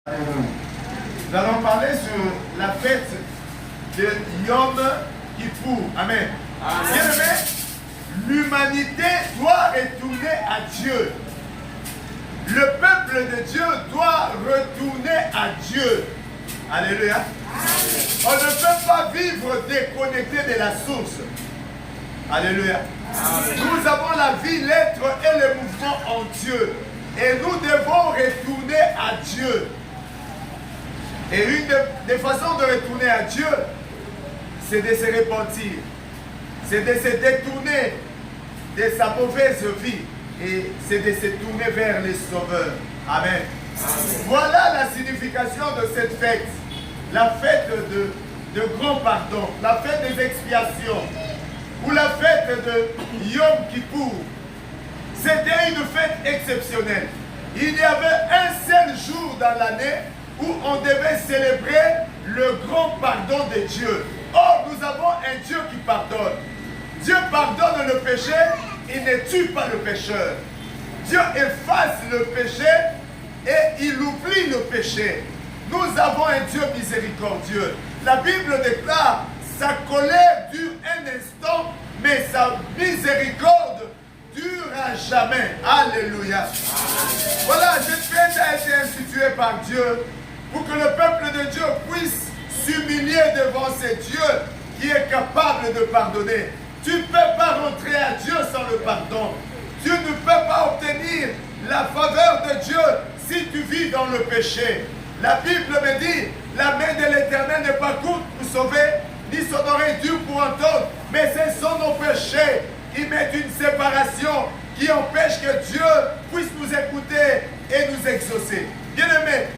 Nous allons parler sur la fête de Yom Kippour. Amen. Bien-aimé, l'humanité doit retourner à Dieu. Le peuple de Dieu doit retourner à Dieu. Alléluia. On ne peut pas vivre déconnecté de la source. Alléluia. Nous avons la vie, l'être et le mouvement en Dieu. Et nous devons retourner à Dieu. Et une des façons de retourner à Dieu, c'est de se repentir. C'est de se détourner de sa mauvaise vie. Et c'est de se tourner vers les sauveurs. Amen. Voilà la signification de cette fête. La fête de grand pardon. La fête des expiations. Ou la fête de Yom Kippour. C'était une fête exceptionnelle. Il y avait un seul jour dans l'année où on devait célébrer le grand pardon de Dieu. Or, nous avons un Dieu qui pardonne. Dieu pardonne le péché, il ne tue pas le pécheur. Dieu efface le péché et il oublie le péché. Nous avons un Dieu miséricordieux. La Bible déclare, sa colère dure un instant, mais sa miséricorde dure à jamais. Alléluia. Voilà, cette fête a été instituée par Dieu pour que le peuple de Dieu puisse s'humilier devant ce Dieu qui est capable de pardonner. Tu ne peux pas rentrer à Dieu sans le pardon. Tu ne peux pas obtenir la faveur de Dieu si tu vis dans le péché. La Bible me dit, la main de l'Éternel n'est pas courte pour sauver, ni son oreille dure pour entendre, mais ce sont nos péchés qui mettent une séparation qui empêche que Dieu puisse nous écouter et nous exaucer. Bien-aimés,